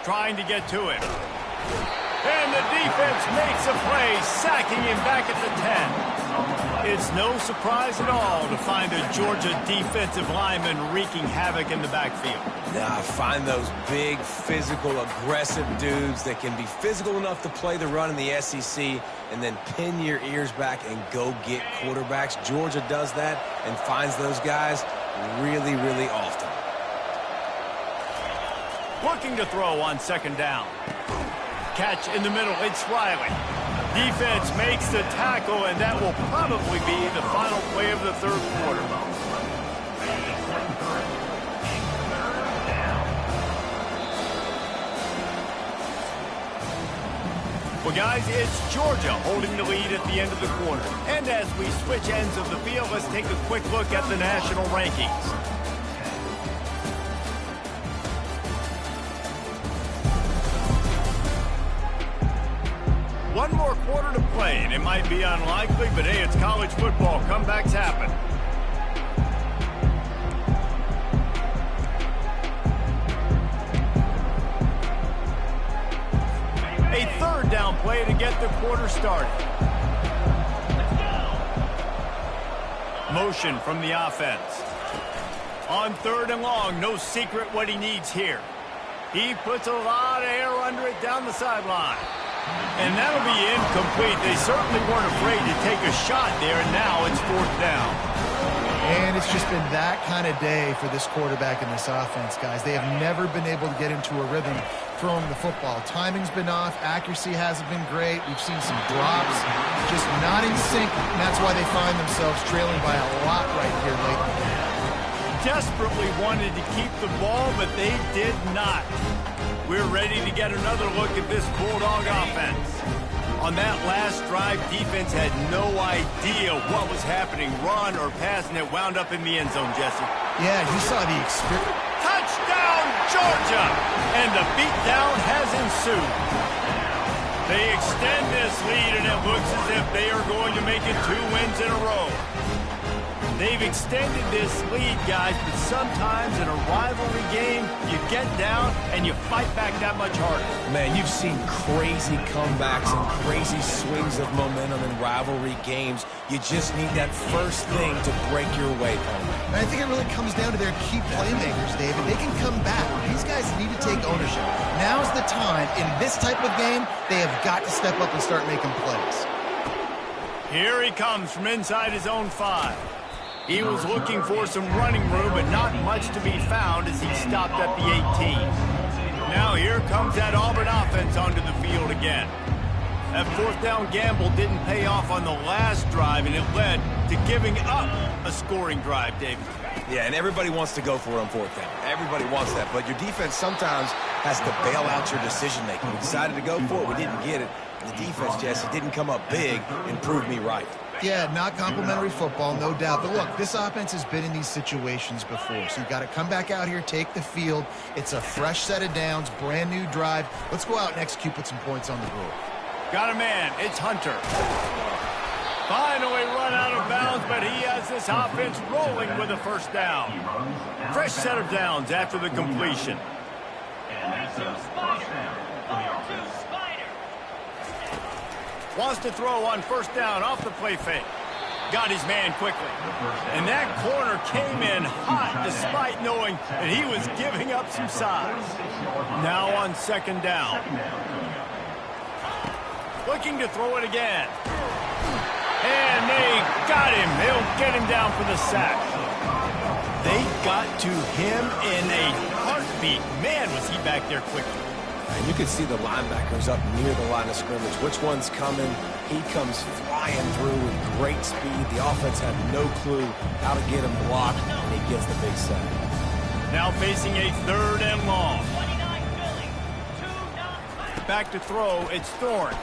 Trying to get to him. And the defense makes a play, sacking him back at the 10. It's no surprise at all to find a Georgia defensive lineman wreaking havoc in the backfield. Now, I find those big, physical, aggressive dudes that can be physical enough to play the run in the SEC and then pin your ears back and go get quarterbacks. Georgia does that and finds those guys really, really often. Looking to throw on second down. Catch in the middle, it's Riley. Defense makes the tackle, and that will probably be the final play of the third quarter. Well, guys, it's Georgia holding the lead at the end of the quarter. And as we switch ends of the field, let's take a quick look at the national rankings. One more quarter to play, and it might be unlikely, but hey, it's college football. Comebacks happen. A third down play to get the quarter started. Motion from the offense. On third and long, no secret what he needs here. He puts a lot of air under it down the sideline. And that'll be incomplete. They certainly weren't afraid to take a shot there, and now it's fourth down. And it's just been that kind of day for this quarterback and this offense, guys. They have never been able to get into a rhythm throwing the football. Timing's been off. Accuracy hasn't been great. We've seen some drops, just not in sync, and that's why they find themselves trailing by a lot right here lately. Desperately wanted to keep the ball, but they did not. We're ready to get another look at this Bulldog offense. On that last drive, defense had no idea what was happening, run or pass, and it wound up in the end zone, Jesse. Yeah, you saw the experience. Touchdown, Georgia! And the beatdown has ensued. They extend this lead, and it looks as if they are going to make it 2 wins in a row. They've extended this lead, guys, but sometimes in a rivalry game, you get down and you fight back that much harder. Man, you've seen crazy comebacks and crazy swings of momentum in rivalry games. You just need that first thing to break your way home. And I think it really comes down to their key playmakers, David. They can come back. These guys need to take ownership. Now's the time. In this type of game, they have got to step up and start making plays. Here he comes from inside his own 5. He was looking for some running room, but not much to be found as he stopped at the 18. Now here comes that Auburn offense onto the field again. That fourth down gamble didn't pay off on the last drive, and it led to giving up a scoring drive, David. Yeah, and everybody wants to go for it on fourth down. Everybody wants that, but your defense sometimes has to bail out your decision-making. We decided to go for it. We didn't get it. The defense, Jesse, didn't come up big and prove me right. Yeah, not complimentary football, no doubt. But look, this offense has been in these situations before. So you got to come back out here, take the field. It's a fresh set of downs, brand new drive. Let's go out and execute, put some points on the board. Got a man. It's Hunter. Finally run out of bounds, but he has this offense rolling with a first down. Fresh set of downs after the completion. And that's a first down for the offense. Wants to throw on first down off the play fake. Got his man quickly. And that corner came in hot despite knowing that he was giving up some size. Now on second down. Looking to throw it again. And they got him. They'll get him down for the sack. They got to him in a heartbeat. Man, was he back there quickly. And you can see the linebackers up near the line of scrimmage. Which one's coming? He comes flying through with great speed. The offense had no clue how to get him blocked, and he gets the big sack. Now facing a third and long. Back to throw, it's Thorne.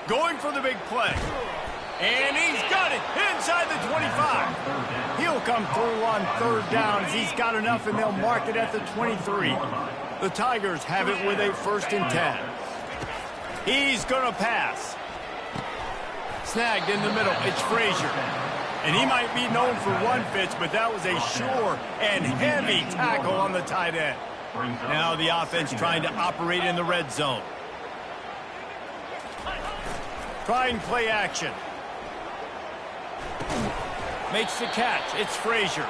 Going for the big play. And he's got it inside the 25. He'll come through on third down as he's got enough, and they'll mark it at the 23. The Tigers have it with a 1st and 10. He's going to pass. Snagged in the middle. It's Frazier. And he might be known for run fits, but that was a sure and heavy tackle on the tight end. Now the offense trying to operate in the red zone. Trying play action. Makes the catch. It's Frazier.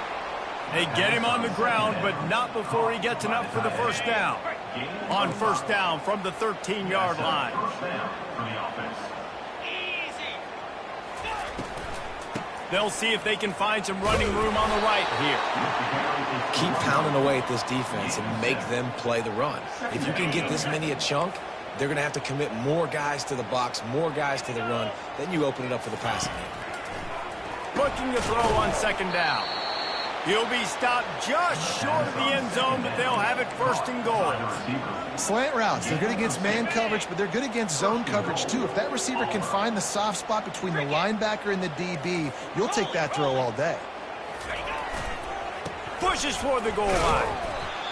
They get him on the ground, but not before he gets enough for the first down. On first down from the 13-yard line. They'll see if they can find some running room on the right here. Keep pounding away at this defense and make them play the run. If you can get this many a chunk, they're going to have to commit more guys to the box, more guys to the run. Then you open it up for the passing game. Looking to throw on second down. He'll be stopped just short of the end zone, but they'll have it 1st and goal. Slant routes, they're good against man coverage, but they're good against zone coverage too. If that receiver can find the soft spot between the linebacker and the DB, you'll take that throw all day. Pushes toward the goal line.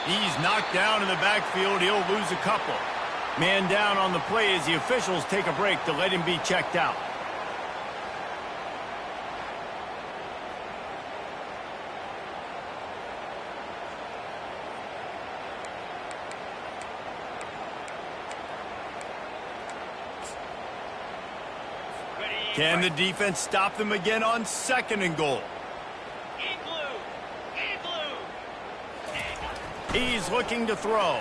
He's knocked down in the backfield. He'll lose a couple. Man down on the play as the officials take a break to let him be checked out. Can the defense stop them again on 2nd and goal? He's looking to throw.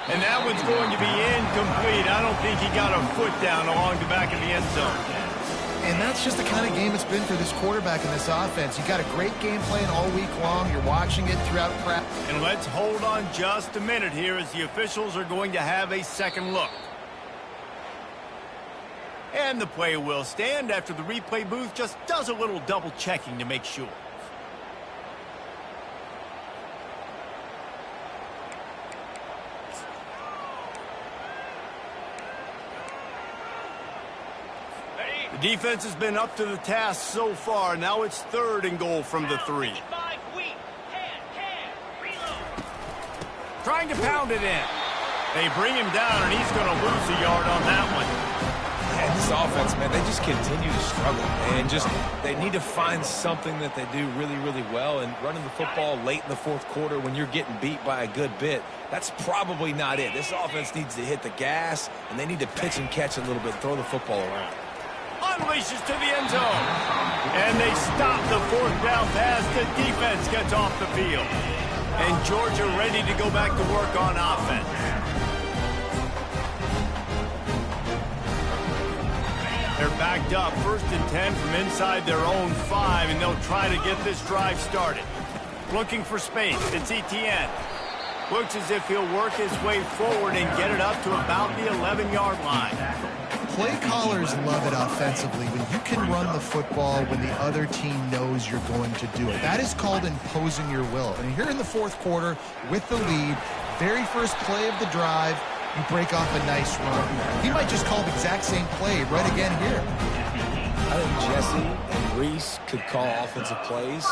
And that one's going to be incomplete. I don't think he got a foot down along the back of the end zone. And that's just the kind of game it's been for this quarterback in this offense. You got a great game plan all week long. You're watching it throughout practice. And let's hold on just a minute here as the officials are going to have a second look. And the play will stand after the replay booth just does a little double checking to make sure. The defense has been up to the task so far. Now it's 3rd and goal from the 3. Trying to pound it in. They bring him down, and he's going to lose a yard on that one. And this offense, man, they just continue to struggle. And they need to find something that they do really, really well. And running the football late in the 4th quarter when you're getting beat by a good bit, that's probably not it. This offense needs to hit the gas, and they need to pitch and catch a little bit, throw the football around. Unleashes to the end zone. And they stop the 4th down pass. The defense gets off the field. And Georgia ready to go back to work on offense. They're backed up, 1st and 10 from inside their own 5, and they'll try to get this drive started. Looking for space, it's Etienne. Looks as if he'll work his way forward and get it up to about the 11-yard line. Play callers love it offensively when you can run the football when the other team knows you're going to do it. That is called imposing your will. And here in the 4th quarter with the lead, very first play of the drive, you break off a nice run. He might just call the exact same play right again here. I think Jesse and Reese could call offensive plays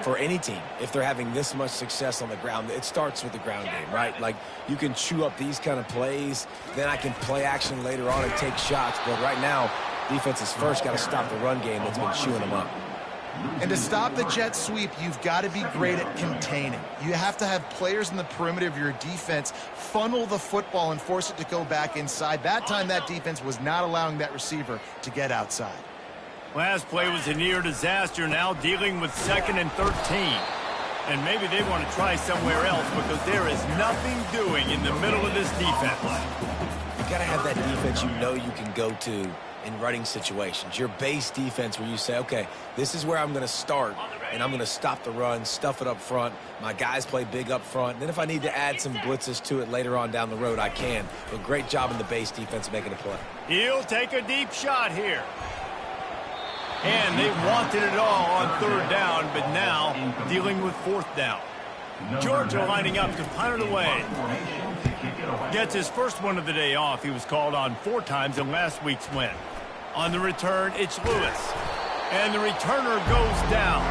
for any team if they're having this much success on the ground. It starts with the ground game, right? Like, you can chew up these kind of plays, then I can play action later on and take shots. But right now, defense is first got to stop the run game that's been chewing them up. And to stop the jet sweep, you've got to be great at containing. You have to have players in the perimeter of your defense funnel the football and force it to go back inside. That time, that defense was not allowing that receiver to get outside. Last play was a near disaster, now dealing with 2nd and 13. And maybe they want to try somewhere else because there is nothing doing in the middle of this defense. You got to have that defense you know you can go to in running situations. Your base defense where you say, okay, this is where I'm going to start, and I'm going to stop the run, stuff it up front. My guys play big up front. Then if I need to add some blitzes to it later on down the road, I can. But great job in the base defense making a play. He'll take a deep shot here. And they wanted it all on 3rd down, but now dealing with 4th down. Georgia lining up to punt it away. Gets his first one of the day off. He was called on 4 times in last week's win. On the return, it's Lewis. And the returner goes down.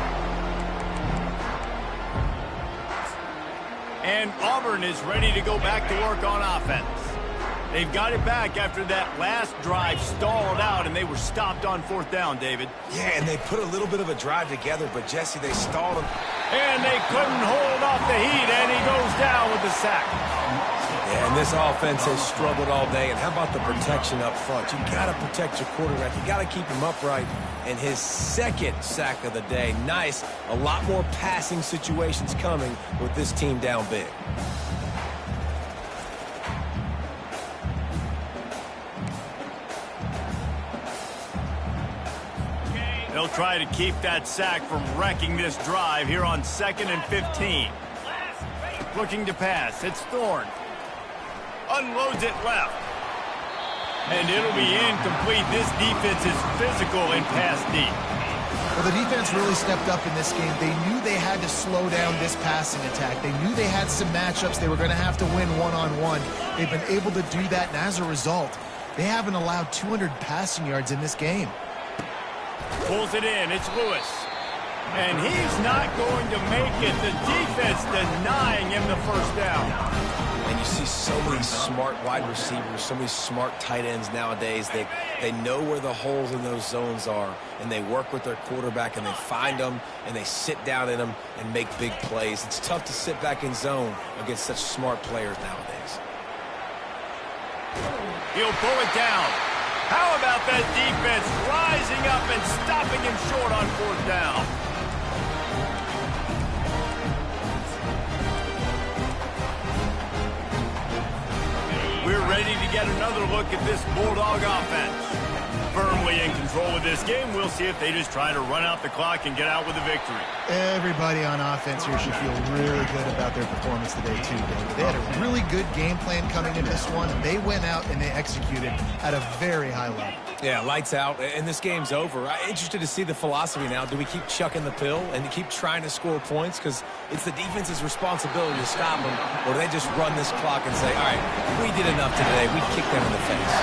And Auburn is ready to go back to work on offense. They've got it back after that last drive stalled out, and they were stopped on 4th down, David. Yeah, and they put a little bit of a drive together, but, Jesse, they stalled him. And they couldn't hold off the heat, and he goes down with the sack. Yeah, and this offense has struggled all day. And how about the protection up front? You got to protect your quarterback. You got to keep him upright. And his 2nd sack of the day. Nice. A lot more passing situations coming with this team down big. They'll try to keep that sack from wrecking this drive here on 2nd and 15. Looking to pass. It's Thorne. Unloads it left. And it'll be incomplete. This defense is physical and pass deep. Well, the defense really stepped up in this game. They knew they had to slow down this passing attack. They knew they had some matchups they were going to have to win one-on-one. They've been able to do that, and as a result, they haven't allowed 200 passing yards in this game. Pulls it in. It's Lewis. And he's not going to make it. The defense denying him the 1st down. And you see so many smart wide receivers, so many smart tight ends nowadays. They know where the holes in those zones are, and they work with their quarterback, and they find them, and they sit down in them and make big plays. It's tough to sit back in zone against such smart players nowadays. He'll pull it down. How about that defense rising up and stopping him short on 4th down? We're ready to get another look at this Bulldog offense. Firmly in control of this game. We'll see if they just try to run out the clock and get out with a victory. Everybody on offense here should feel really good about their performance today, too, David. They had a really good game plan coming into this one. They went out and they executed at a very high level. Yeah, lights out, and this game's over. I'm interested to see the philosophy now. Do we keep chucking the pill and keep trying to score points? Because it's the defense's responsibility to stop them. Or do they just run this clock and say, all right, we did enough today. We kicked them in the face.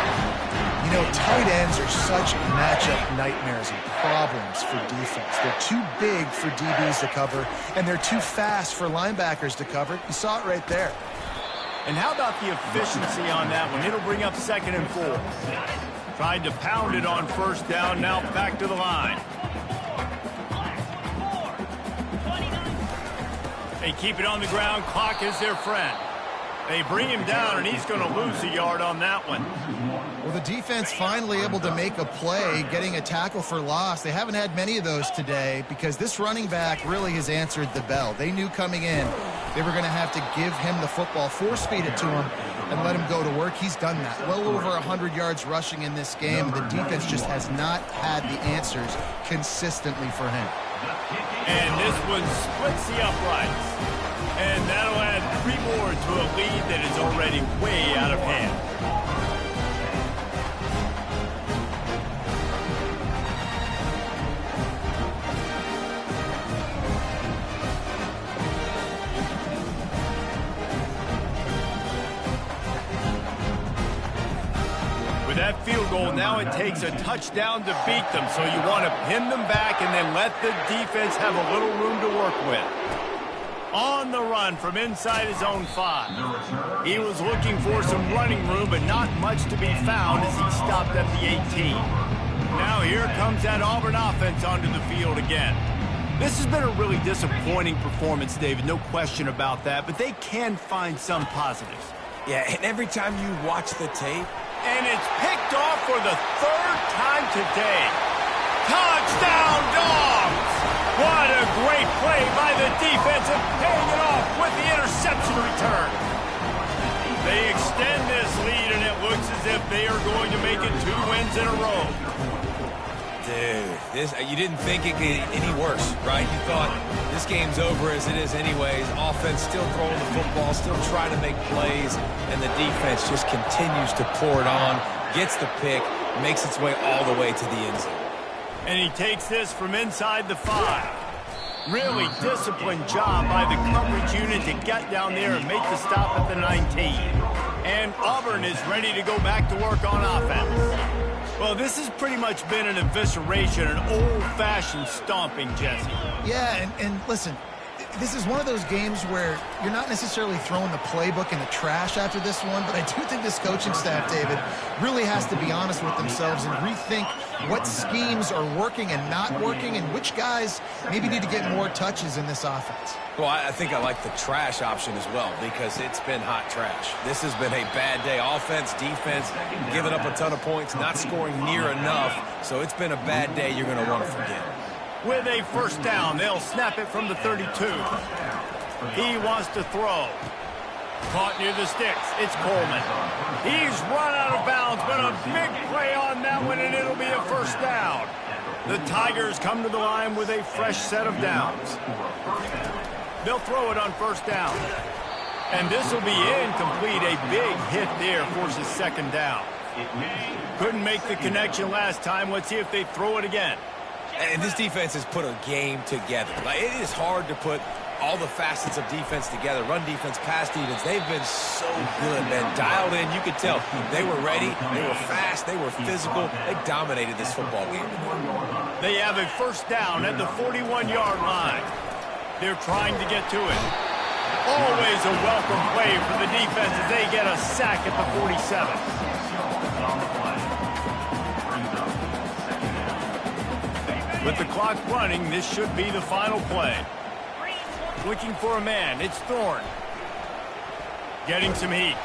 You know, tight ends are such matchup nightmares and problems for defense. They're too big for DBs to cover, and they're too fast for linebackers to cover. You saw it right there. And how about the efficiency on that one? It'll bring up 2nd and 4. Tried to pound it on 1st down, now back to the line. They keep it on the ground, clock is their friend. They bring him down, and he's going to lose a yard on that one. Well, the defense finally able to make a play, getting a tackle for loss. They haven't had many of those today because this running back really has answered the bell. They knew coming in they were going to have to give him the football, force feed it to him, and let him go to work. He's done that. Well over 100 yards rushing in this game. The defense just has not had the answers consistently for him. And this one splits the uprights. And that'll add 3 more to a lead that is already way out of hand. That field goal, now it takes a touchdown to beat them, so you want to pin them back and then let the defense have a little room to work with. On the run from inside his own 5. He was looking for some running room, but not much to be found as he stopped at the 18. Now here comes that Auburn offense onto the field again. This has been a really disappointing performance, David, no question about that, but they can find some positives. Yeah, and every time you watch the tape, and it's picked off for the 3rd time today. Touchdown, Dogs! What a great play by the defense and paying it off with the interception return. They extend this lead, and it looks as if they are going to make it 2 wins in a row. Dude, you didn't think it could get any worse, right? You thought this game's over as it is anyways. Offense still throwing the football, still trying to make plays, and the defense just continues to pour it on, gets the pick, makes its way all the way to the end zone. And he takes this from inside the 5. Really disciplined job by the coverage unit to get down there and make the stop at the 19. And Auburn is ready to go back to work on offense. Well, this has pretty much been an evisceration, an old-fashioned stomping, Jesse. Yeah, and listen, this is one of those games where you're not necessarily throwing the playbook in the trash after this one, but I do think this coaching staff, David, really has to be honest with themselves and rethink what schemes are working and not working and which guys maybe need to get more touches in this offense. Well, I think I like the trash option as well because it's been hot trash. This has been a bad day. Offense, defense, giving up a ton of points, not scoring near enough. So it's been a bad day you're going to want to forget. With a 1st down, they'll snap it from the 32. He wants to throw. Caught near the sticks. It's Coleman. He's run out of bounds, but a big play on that one, and it'll be a 1st down. The Tigers come to the line with a fresh set of downs. They'll throw it on 1st down. And this will be incomplete. A big hit there forces 2nd down. Couldn't make the connection last time. Let's see if they throw it again. And this defense has put a game together. Like, it is hard to put all the facets of defense together. Run defense, pass defense. They've been so good, man. Dialed in. You could tell they were ready. They were fast. They were physical. They dominated this football game. They have a 1st down at the 41-yard line. They're trying to get to it. Always a welcome play for the defense as they get a sack at the 47. With the clock running, this should be the final play. Looking for a man, it's Thorne. Getting some heat.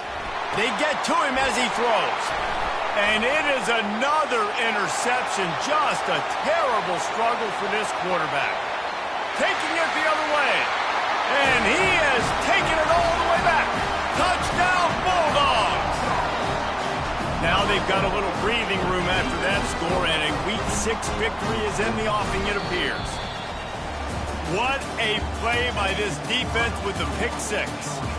They get to him as he throws. And it is another interception. Just a terrible struggle for this quarterback. Taking it the other way. And he has taken it all the way back. Touchdown, Bulldogs! Now they've got a little breathing room after that score, and a Week 6 victory is in the offing, it appears. What a play by this defense with the pick 6.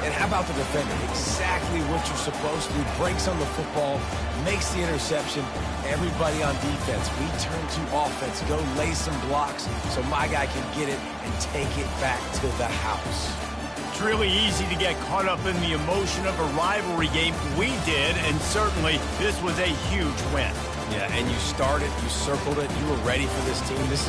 And how about the defender? Exactly what you're supposed to do. Breaks on the football, makes the interception. Everybody on defense, we turn to offense. Go lay some blocks so my guy can get it and take it back to the house. It's really easy to get caught up in the emotion of a rivalry game. We did, and certainly this was a huge win. Yeah, and you started, you circled it, you were ready for this team. This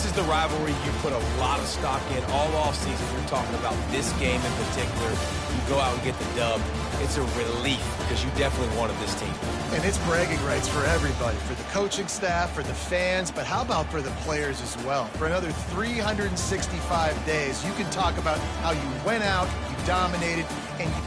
is the rivalry you put a lot of stock in all offseason. You're talking about this game in particular. You go out and get the dub. It's a relief because you definitely wanted this team. And it's bragging rights for everybody, for the coaching staff, for the fans, but how about for the players as well? For another 365 days, you can talk about how you went out, you dominated, and you